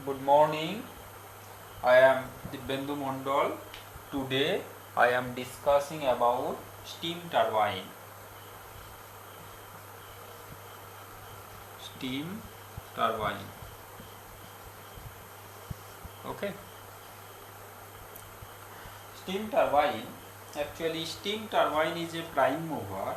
Good morning. I am Dibyendu Mondol. Today I am discussing about steam turbine. Steam turbine. Okay. Steam turbine. Actually, steam turbine is a prime mover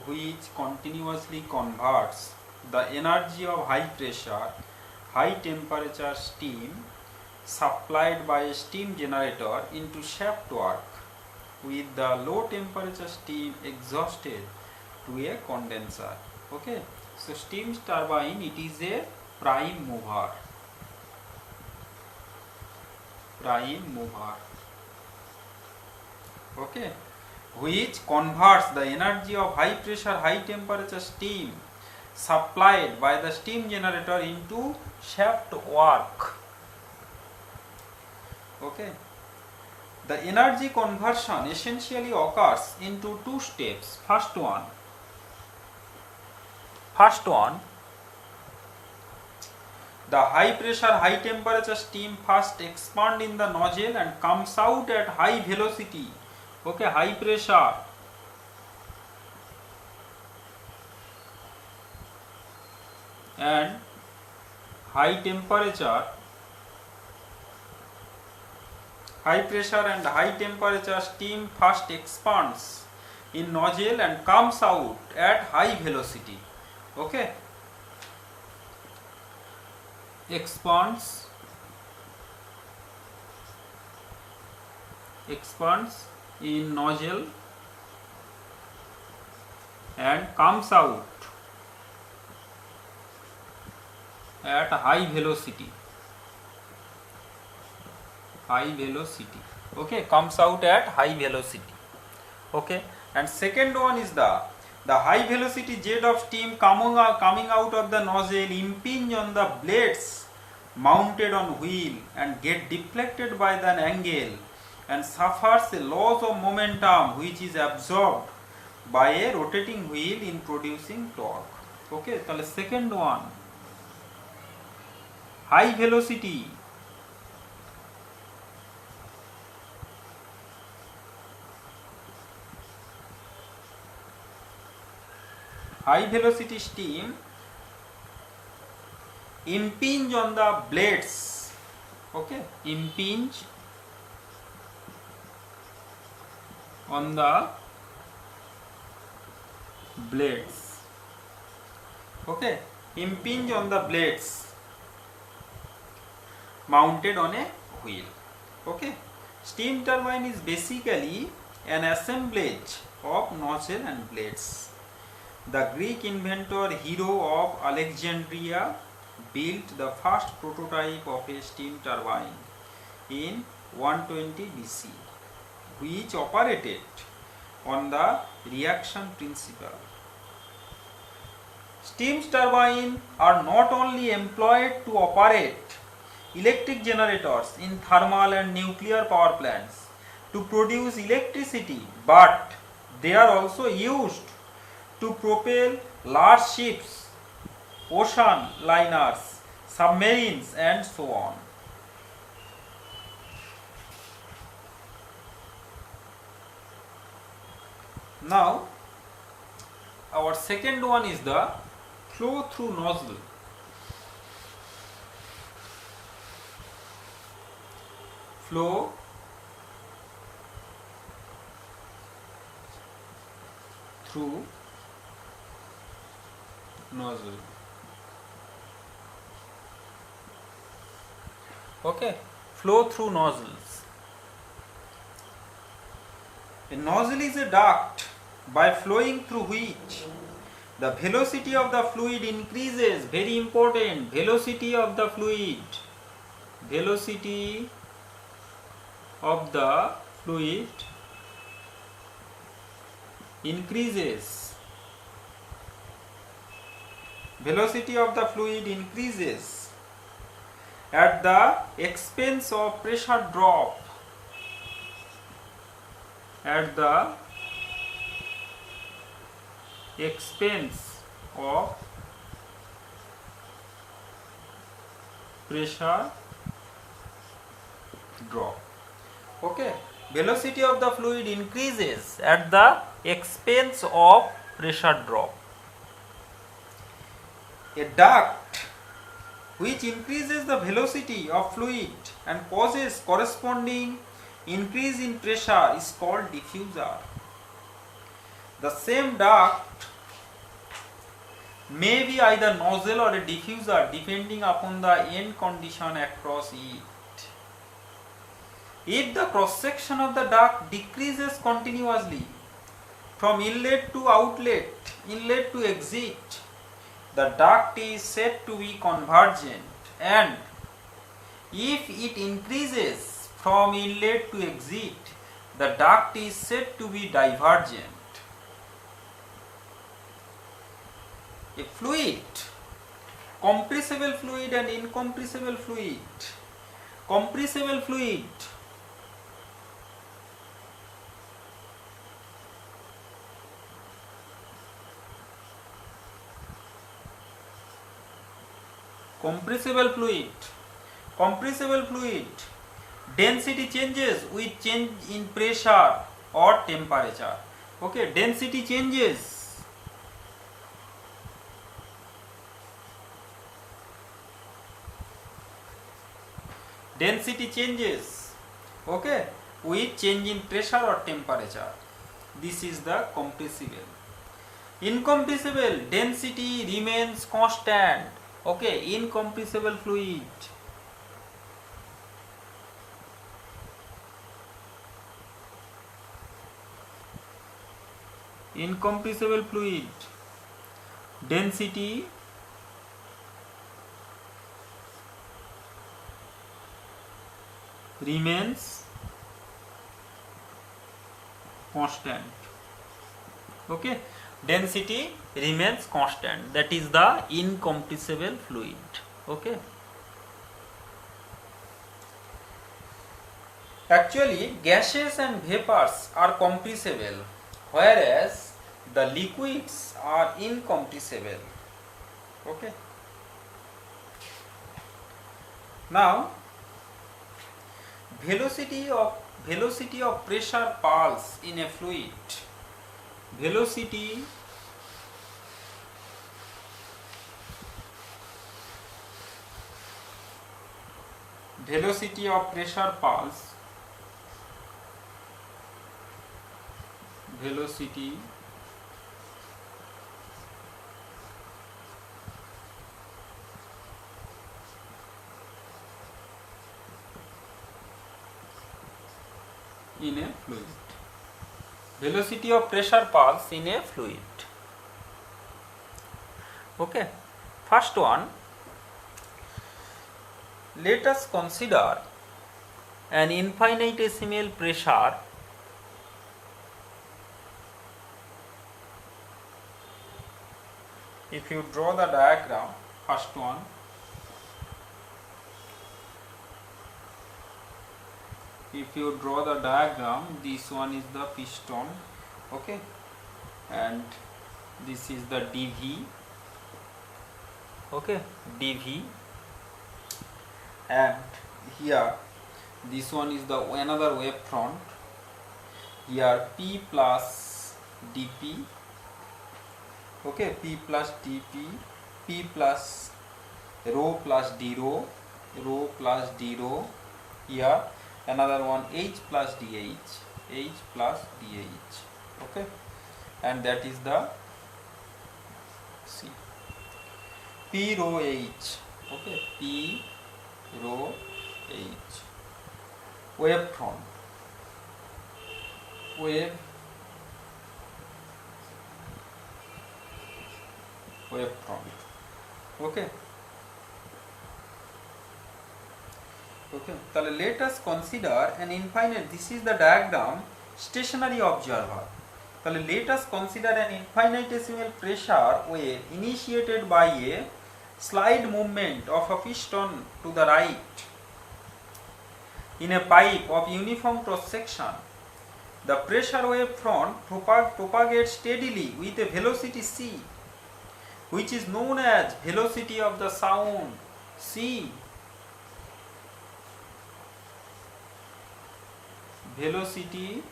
which continuously converts the energy of high pressure, high temperature steam supplied by a steam generator into shaft work with the low temperature steam exhausted to a condenser. Okay, so steam turbine, it is a prime mover. Okay, which converts the energy of high pressure, high temperature steam supplied by the steam generator into shaft work. Okay, the energy conversion essentially occurs into two steps. First one, the high pressure, high temperature steam first expand in the nozzle and comes out at high velocity. Okay, high pressure and high temperature, high pressure and high temperature steam first expands in nozzle and comes out at high velocity. Okay, expands in nozzle and comes out at high velocity. Okay, comes out at high velocity. Okay, and second one is the high velocity jet of steam coming out of the nozzle impinge on the blades mounted on wheel and get deflected by the angle and suffers a loss of momentum which is absorbed by a rotating wheel in producing torque. Okay, so second one, high velocity steam impinge on the blades. Okay, impinge on the blades. Okay, impinge on the blades mounted on a wheel. Okay, steam turbine is basically an assemblage of nozzle and blades. The Greek inventor Hero of Alexandria built the first prototype of a steam turbine in 120 BC, which operated on the reaction principle. Steam turbines are not only employed to operate electric generators in thermal and nuclear power plants to produce electricity, but they are also used to propel large ships, ocean liners, submarines, and so on. Now, our second one is the flow through nozzle. Flow through nozzle. Okay, flow through nozzles. A nozzle is a duct by flowing through which the velocity of the fluid increases. Very important, velocity of the fluid. Velocity of the fluid increases. Velocity of the fluid increases at the expense of pressure drop. At the expense of pressure drop. Okay, velocity of the fluid increases at the expense of pressure drop. A duct which increases the velocity of fluid and causes corresponding increase in pressure is called diffuser. The same duct may be either nozzle or a diffuser depending upon the end condition across it. If the cross section of the duct decreases continuously from inlet to outlet, inlet to exit, the duct is said to be convergent, and if it increases from inlet to exit, the duct is said to be divergent. A fluid, compressible fluid and incompressible fluid. Compressible fluid density changes with change in pressure or temperature. Okay, density changes okay, with change in pressure or temperature. This is the compressible. Incompressible, density remains constant. Okay, incompressible fluid. Incompressible fluid, density remains constant. Okay, density remains constant, that is the incompressible fluid. Okay, actually gases and vapors are compressible, whereas the liquids are incompressible. Okay, now velocity of pressure pulse in a fluid. Velocity of pressure pulse, velocity in a fluid. Velocity of pressure pulse in a fluid. Okay, first one, let us consider an infinitesimal pressure if you draw the diagram. First one, if you draw the diagram, this one is the piston, okay, and this is the dv, okay, dv, and here this one is the another wave front, here p plus dp, okay, p plus dp, p plus rho plus d rho, rho plus d rho, here another one h plus dh, h plus dh, okay, and that is the C, p rho h, okay, p rho h, wave front, wave front, okay. Okay, so let us consider an infinite, this is the diagram, stationary observer. So let us consider an infinitesimal pressure wave initiated by a slide movement of a piston to the right in a pipe of uniform cross section. The pressure wave front propagates steadily with a velocity c, which is known as velocity of the sound c. velocity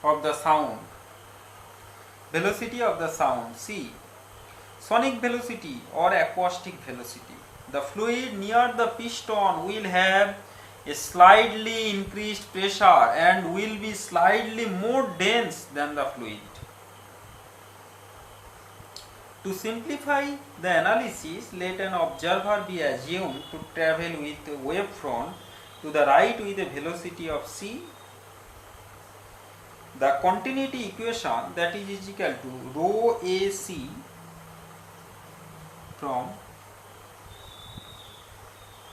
of the sound. Velocity of the sound. See, sonic velocity or acoustic velocity. The fluid near the piston will have a slightly increased pressure and will be slightly more dense than the fluid. To simplify the analysis, let an observer be assumed to travel with a wavefront to the right with a velocity of c. The continuity equation, that is equal to rho AC from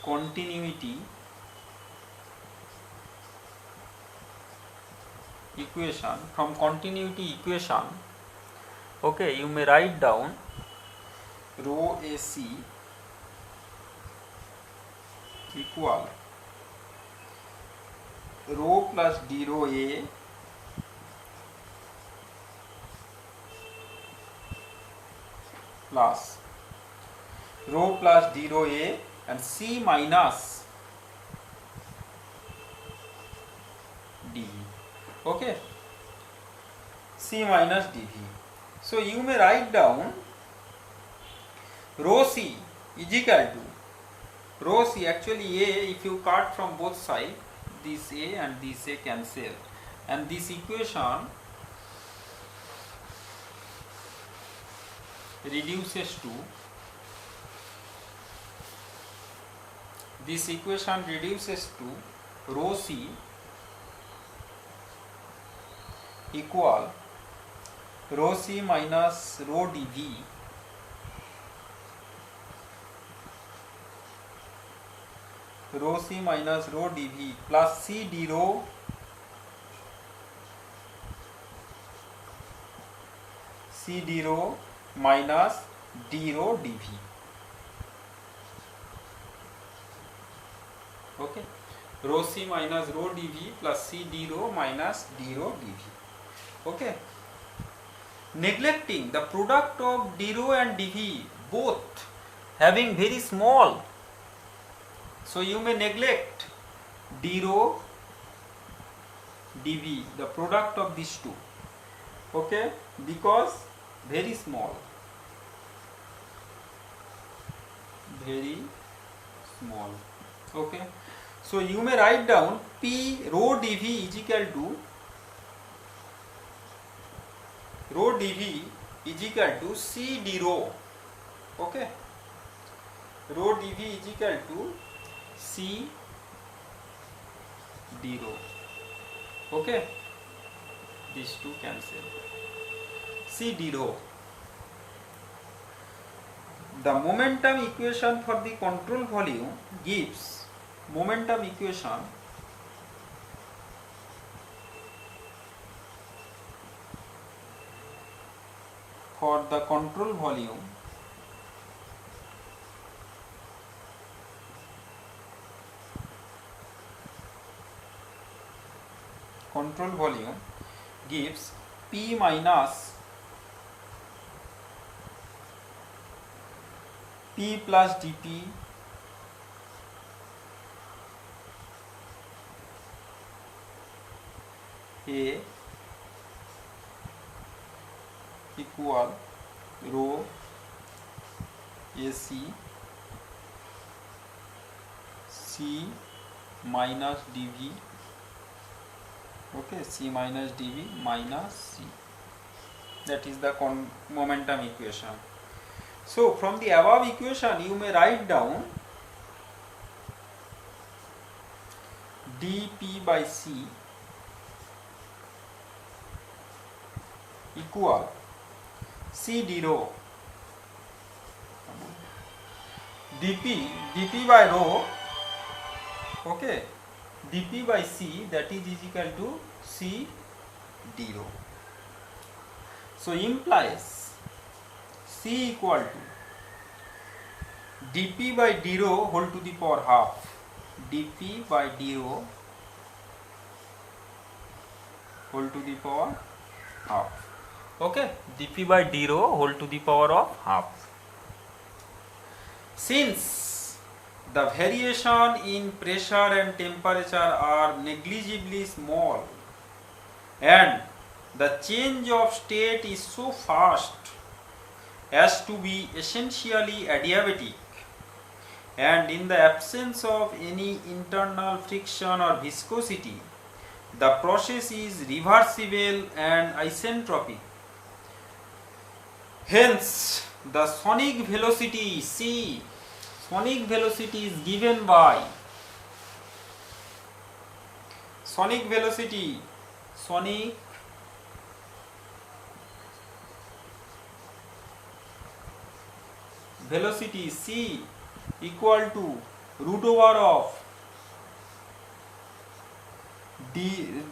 continuity equation, okay, you may write down rho AC equal rho plus d rho A plus rho plus d rho A and C minus dV. Okay, C minus dV. So you may write down rho C is equal to rho C, actually A, if you cut from both sides, this A and this A cancel, and this equation reduces to rho C equal rho C minus rho dV plus C d rho minus d rho dV. Okay, rho C minus rho dV plus C d rho minus d rho dV. Okay, neglecting the product of d rho and dV, both having very small, so you may neglect d rho dV, the product of these two, okay, because very small, okay. So you may write down P rho dV is equal to C d rho, okay, rho dV is equal to C d rho, okay, these two cancel, C d rho. The momentum equation for the control volume gives momentum equation for the control volume gives P minus P plus dP A equal rho AC C minus dV, okay, C minus dV minus C, that is the momentum equation. So from the above equation you may write down dP by C equal C d rho dP by rho, okay, dP by C, that is equal to C d rho. So implies C equal to dP by d rho whole to the power half, dP by d rho whole to the power half, okay, dP by d rho whole to the power of half. Since the variation in pressure and temperature are negligibly small and the change of state is so fast as to be essentially adiabatic, and in the absence of any internal friction or viscosity, the process is reversible and isentropic. Hence, the sonic velocity c, sonic velocity is given by sonic velocity c equal to root over of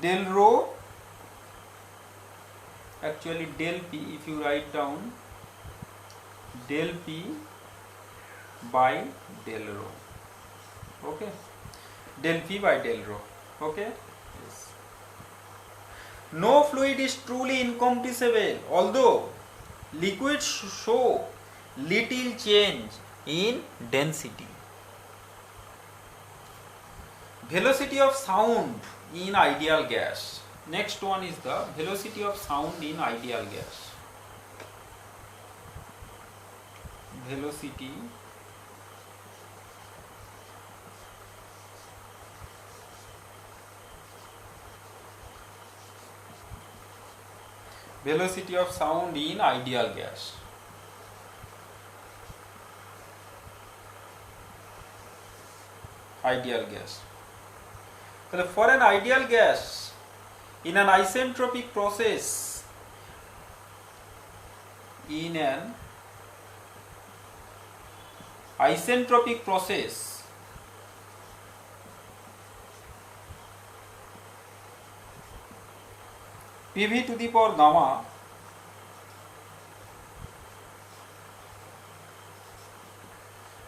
del rho, actually del p, if you write down del p by del rho. Okay, del p by del rho. Okay, yes. No fluid is truly incompressible, although liquids show little change in density. Velocity of sound in ideal gas. Next one is the velocity of sound in ideal gas. Velocity of sound in ideal gas. Ideal gas. So for an ideal gas, in an isentropic process, PV to the power gamma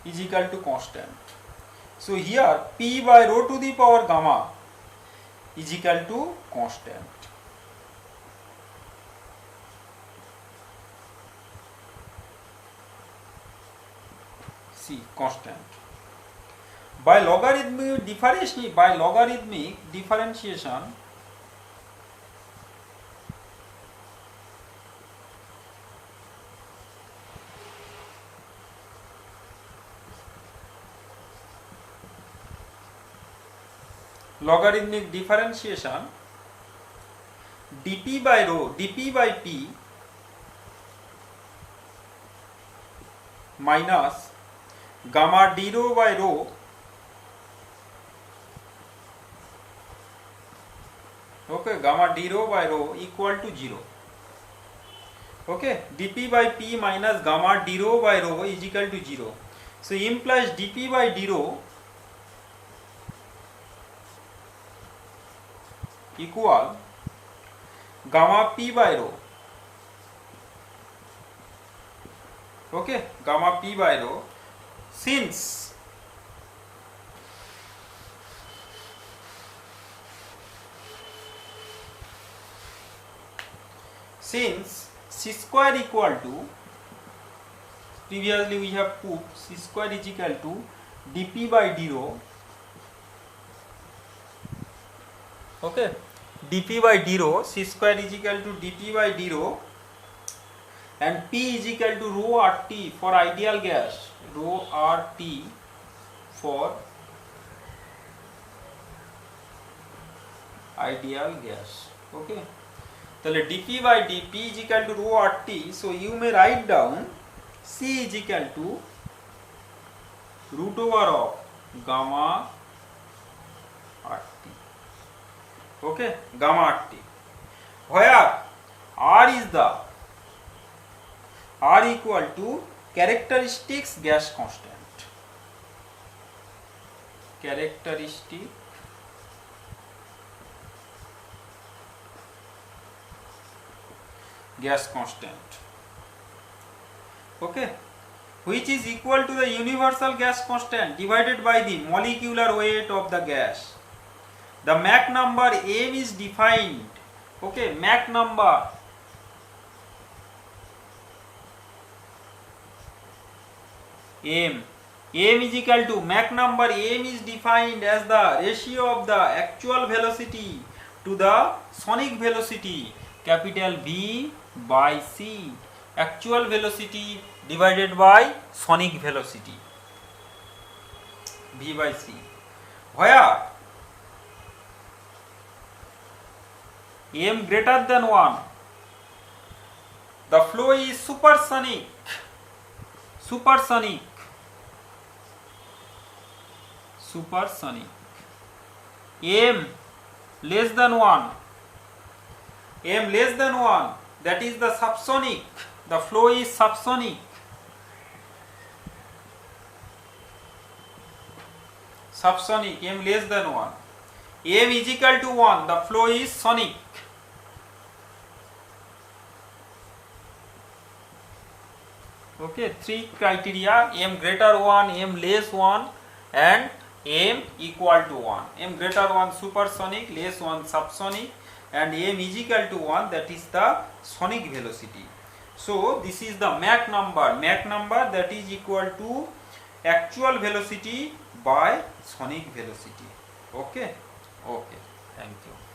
is equal to constant. So here P by rho to the power gamma is equal to constant. C, constant. By logarithmic differentiation, dp by rho, dp by p minus gamma d rho by rho, okay, gamma d rho by rho equal to 0. Okay, dp by p minus gamma d rho by rho is equal to 0. So implies dp by d rho equal gamma p by rho. Okay, gamma p by rho, since c square equal to, previously we have put c square is equal to dp by d rho. Okay, dp by d rho, c square is equal to dp by d rho, and p is equal to rho RT for ideal gas, rho RT for ideal gas. Okay, so dp by dp is equal to rho RT, so you may write down c is equal to root over of gamma RT. Okay, gamma RT, where R equal to characteristics gas constant. Characteristic gas constant. Okay, which is equal to the universal gas constant divided by the molecular weight of the gas. The Mach number m is defined. Okay, Mach number m m is equal to Mach number. M is defined as the ratio of the actual velocity to the sonic velocity, capital V by C. Actual velocity divided by sonic velocity, V by C, where m greater than 1, the flow is supersonic. Supersonic. Supersonic. M less than 1. M less than 1, that is the subsonic. The flow is subsonic. Subsonic, m less than 1. M is equal to 1, the flow is sonic. Okay, three criteria: m greater 1, m less 1, and m equal to 1. M greater 1 supersonic, less 1 subsonic, and m is equal to 1, that is the sonic velocity. So this is the Mach number. Mach number, that is equal to actual velocity by sonic velocity. Okay, okay, thank you.